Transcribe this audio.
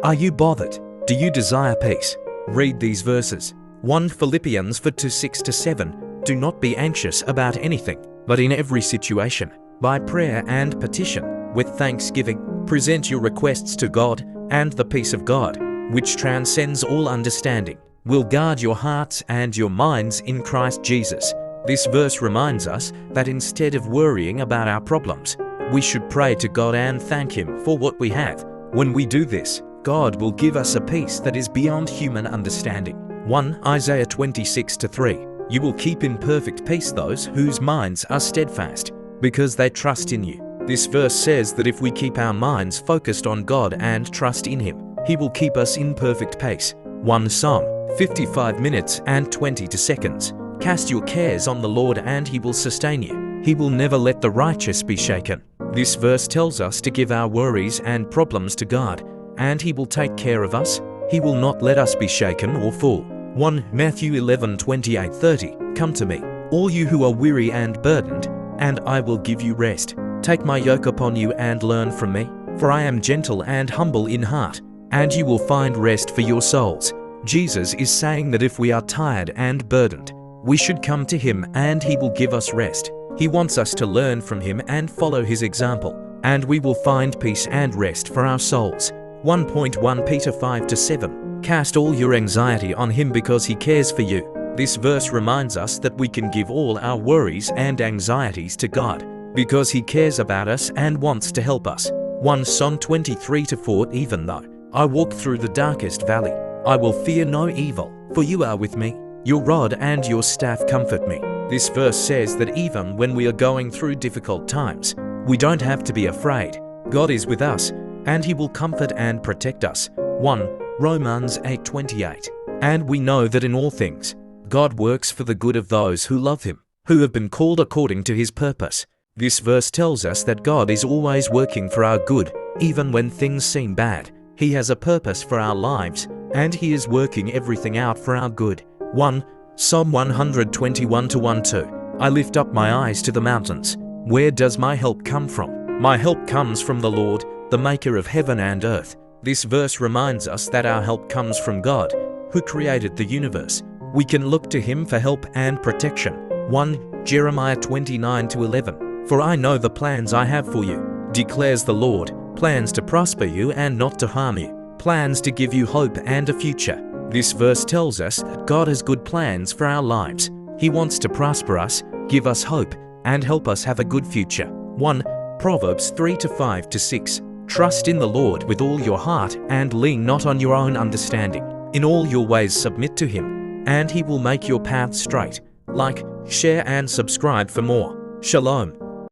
Are you bothered? Do you desire peace? Read these verses. 1 Philippians 4:6-7. Do not be anxious about anything, but in every situation, by prayer and petition, with thanksgiving, present your requests to God, and the peace of God, which transcends all understanding, will guard your hearts and your minds in Christ Jesus. This verse reminds us that instead of worrying about our problems, we should pray to God and thank Him for what we have. When we do this, God will give us a peace that is beyond human understanding. 1 Isaiah 26:3. You will keep in perfect peace those whose minds are steadfast, because they trust in you. This verse says that if we keep our minds focused on God and trust in Him, He will keep us in perfect peace. 1 Psalm 55:20-seconds. Cast your cares on the Lord and He will sustain you. He will never let the righteous be shaken. This verse tells us to give our worries and problems to God, and He will take care of us. He will not let us be shaken or fall. 1 Matthew 11:28-30. Come to me, all you who are weary and burdened, and I will give you rest. Take my yoke upon you and learn from me, for I am gentle and humble in heart, and you will find rest for your souls. Jesus is saying that if we are tired and burdened, we should come to Him and He will give us rest. He wants us to learn from Him and follow His example, and we will find peace and rest for our souls. 1 Peter 5:7. Cast all your anxiety on Him because He cares for you. This verse reminds us that we can give all our worries and anxieties to God, because He cares about us and wants to help us. 1 Psalm 23:4. Even though I walk through the darkest valley, I will fear no evil, for you are with me. Your rod and your staff comfort me. This verse says that even when we are going through difficult times, we don't have to be afraid. God is with us, and He will comfort and protect us. 1 Romans 8:28. And we know that in all things, God works for the good of those who love Him, who have been called according to His purpose. This verse tells us that God is always working for our good, even when things seem bad. He has a purpose for our lives, and He is working everything out for our good. 1 Psalm 121:1-2. I lift up my eyes to the mountains. Where does my help come from? My help comes from the Lord, the maker of heaven and earth. This verse reminds us that our help comes from God, who created the universe. We can look to Him for help and protection. 1 Jeremiah 29:11. For I know the plans I have for you, declares the Lord, plans to prosper you and not to harm you, plans to give you hope and a future. This verse tells us that God has good plans for our lives. He wants to prosper us, give us hope, and help us have a good future. 1 Proverbs 3:5-6. Trust in the Lord with all your heart and lean not on your own understanding. In all your ways submit to Him, and He will make your path straight. Like, share and subscribe for more. Shalom.